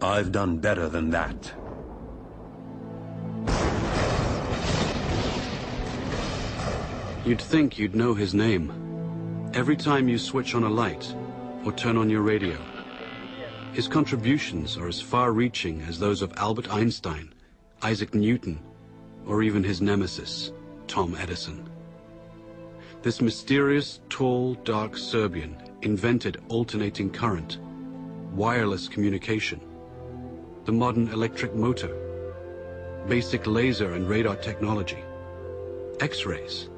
I've done better than that. You'd think you'd know his name. Every time you switch on a light or turn on your radio, his contributions are as far-reaching as those of Albert Einstein, Isaac Newton, or even his nemesis, Tom Edison. This mysterious, tall, dark Serbian invented alternating current, wireless communication, the modern electric motor, basic laser and radar technology, X-rays,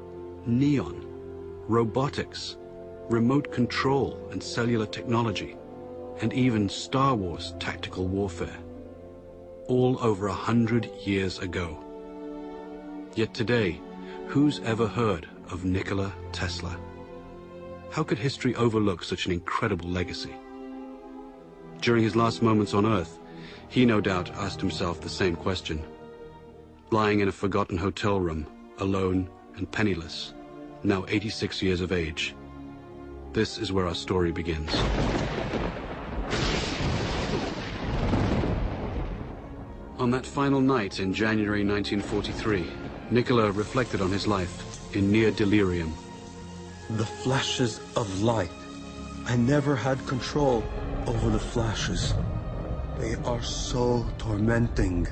neon, robotics, remote control and cellular technology, and even Star Wars tactical warfare, all over 100 years ago. Yet today, who's ever heard of Nikola Tesla? How could history overlook such an incredible legacy? During his last moments on Earth, he no doubt asked himself the same question. Lying in a forgotten hotel room, alone and penniless, now 86 years of age. This is where our story begins. On that final night in January 1943, Nikola reflected on his life in near delirium. The flashes of light. I never had control over the flashes. They are so tormenting.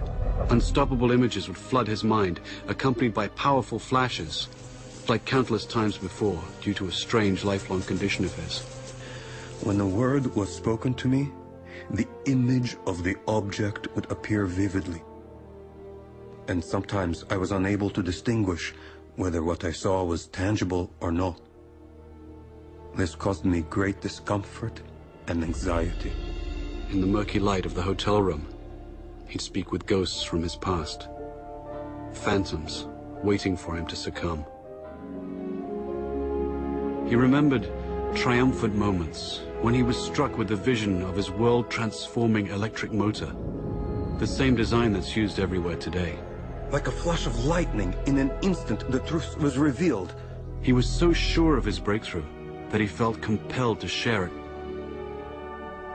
Unstoppable images would flood his mind, accompanied by powerful flashes, like countless times before, due to a strange lifelong condition of his. When the word was spoken to me, the image of the object would appear vividly. And sometimes I was unable to distinguish whether what I saw was tangible or not. This caused me great discomfort and anxiety. In the murky light of the hotel room, he'd speak with ghosts from his past. Phantoms waiting for him to succumb. He remembered triumphant moments when he was struck with the vision of his world-transforming electric motor, the same design that's used everywhere today. Like a flash of lightning, in an instant the truth was revealed. He was so sure of his breakthrough that he felt compelled to share it.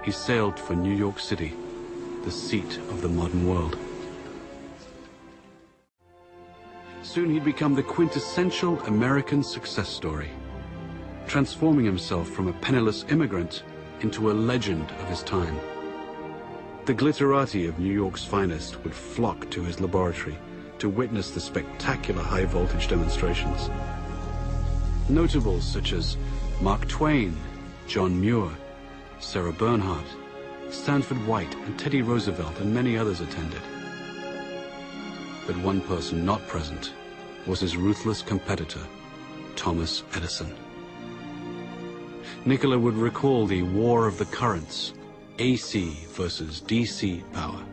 He sailed for New York City, the seat of the modern world. Soon he'd become the quintessential American success story, transforming himself from a penniless immigrant into a legend of his time. The glitterati of New York's finest would flock to his laboratory to witness the spectacular high-voltage demonstrations. Notables such as Mark Twain, John Muir, Sarah Bernhardt, Stanford White, and Teddy Roosevelt, and many others attended. But one person not present was his ruthless competitor, Thomas Edison. Nikola would recall the war of the currents, AC versus DC power.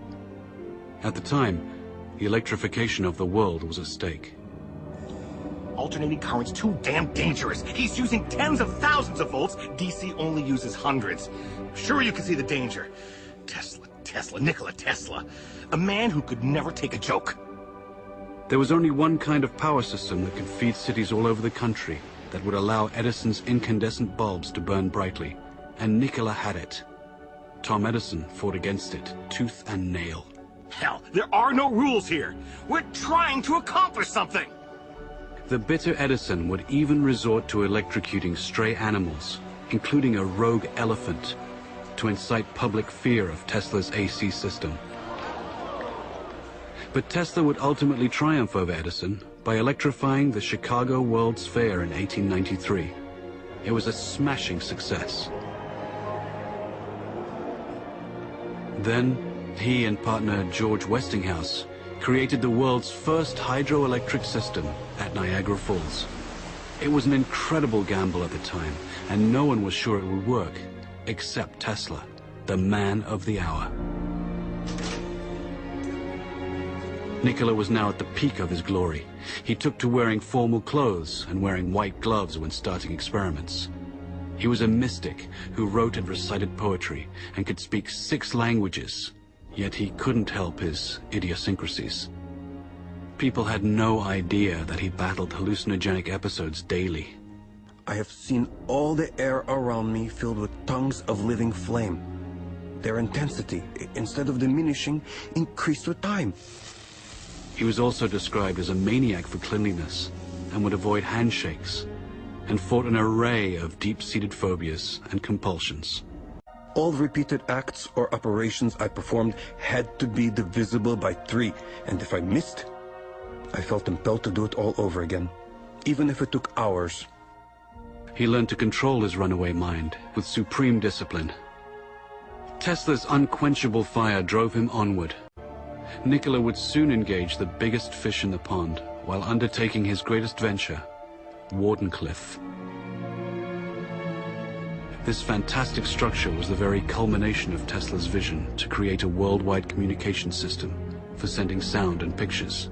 At the time, the electrification of the world was at stake. Alternating current's too damn dangerous. He's using tens of thousands of volts. DC only uses hundreds. Sure, you can see the danger. Nikola Tesla. A man who could never take a joke. There was only one kind of power system that could feed cities all over the country that would allow Edison's incandescent bulbs to burn brightly, and Nikola had it. Tom Edison fought against it, tooth and nail. Hell, there are no rules here. We're trying to accomplish something. The bitter Edison would even resort to electrocuting stray animals, including a rogue elephant, to incite public fear of Tesla's AC system. But Tesla would ultimately triumph over Edison by electrifying the Chicago World's Fair in 1893. It was a smashing success. Then, he and partner George Westinghouse created the world's first hydroelectric system at Niagara Falls. It was an incredible gamble at the time, and no one was sure it would work, except Tesla, the man of the hour. Nikola was now at the peak of his glory. He took to wearing formal clothes and wearing white gloves when starting experiments. He was a mystic who wrote and recited poetry and could speak 6 languages, yet he couldn't help his idiosyncrasies. People had no idea that he battled hallucinogenic episodes daily. I have seen all the air around me filled with tongues of living flame. Their intensity, instead of diminishing, increased with time. He was also described as a maniac for cleanliness and would avoid handshakes and fought an array of deep-seated phobias and compulsions. All repeated acts or operations I performed had to be divisible by 3, and if I missed, I felt impelled to do it all over again, even if it took hours. He learned to control his runaway mind with supreme discipline. Tesla's unquenchable fire drove him onward. Nikola would soon engage the biggest fish in the pond while undertaking his greatest venture, Wardenclyffe. This fantastic structure was the very culmination of Tesla's vision to create a worldwide communication system for sending sound and pictures.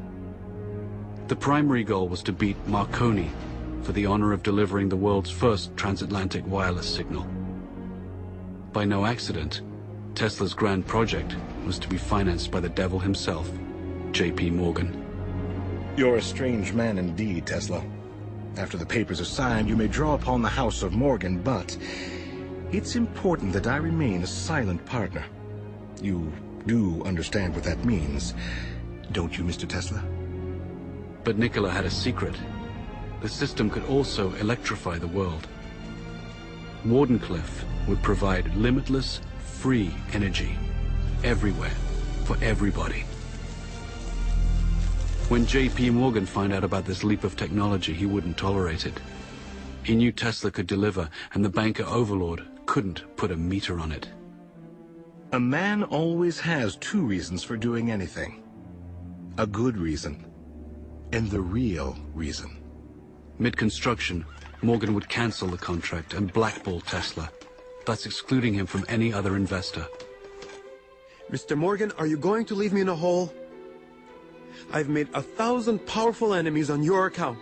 The primary goal was to beat Marconi for the honor of delivering the world's first transatlantic wireless signal. By no accident, Tesla's grand project was to be financed by the devil himself, J.P. Morgan. You're a strange man indeed, Tesla. After the papers are signed, you may draw upon the house of Morgan, but it's important that I remain a silent partner. You do understand what that means, don't you, Mr. Tesla? But Nikola had a secret. The system could also electrify the world. Wardenclyffe would provide limitless, free energy, everywhere, for everybody. When J.P. Morgan found out about this leap of technology, he wouldn't tolerate it. He knew Tesla could deliver, and the banker overlord couldn't put a meter on it. A man always has 2 reasons for doing anything. A good reason, and the real reason. Mid-construction, Morgan would cancel the contract and blackball Tesla, thus excluding him from any other investor. Mr. Morgan, are you going to leave me in a hole? I've made 1,000 powerful enemies on your account.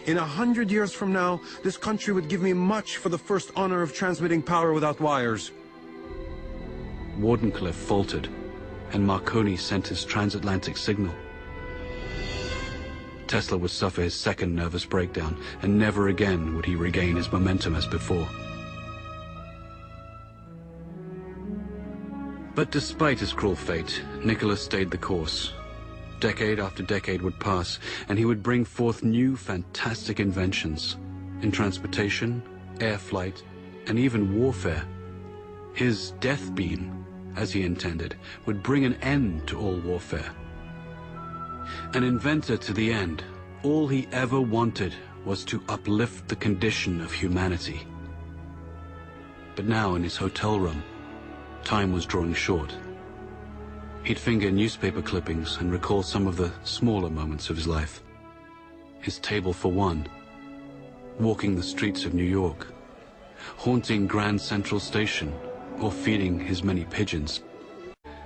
In 100 years from now, this country would give me much for the first honor of transmitting power without wires. Wardenclyffe faltered, and Marconi sent his transatlantic signal. Tesla would suffer his second nervous breakdown, and never again would he regain his momentum as before. But despite his cruel fate, Nikola stayed the course. Decade after decade would pass, and he would bring forth new fantastic inventions in transportation, air flight, and even warfare. His death beam, as he intended, would bring an end to all warfare. An inventor to the end, all he ever wanted was to uplift the condition of humanity. But now in his hotel room, time was drawing short. He'd finger newspaper clippings and recall some of the smaller moments of his life. His table for one, walking the streets of New York, haunting Grand Central Station, or feeding his many pigeons.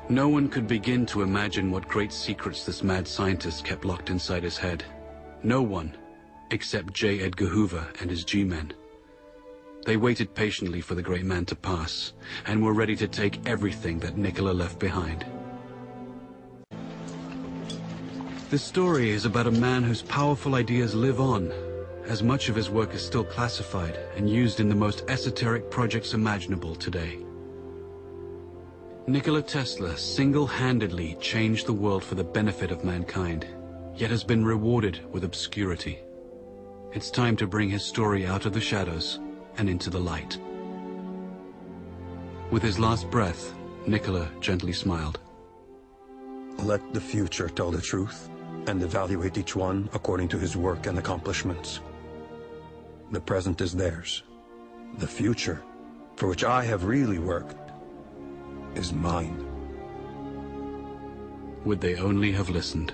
No one could begin to imagine what great secrets this mad scientist kept locked inside his head. No one, except J. Edgar Hoover and his G-men. They waited patiently for the great man to pass, and were ready to take everything that Nikola left behind. This story is about a man whose powerful ideas live on, as much of his work is still classified and used in the most esoteric projects imaginable today. Nikola Tesla single-handedly changed the world for the benefit of mankind, yet has been rewarded with obscurity. It's time to bring his story out of the shadows and into the light. With his last breath, Nikola gently smiled. Let the future tell the truth, and evaluate each one according to his work and accomplishments. The present is theirs. The future, for which I have really worked, is mine. Would they only have listened?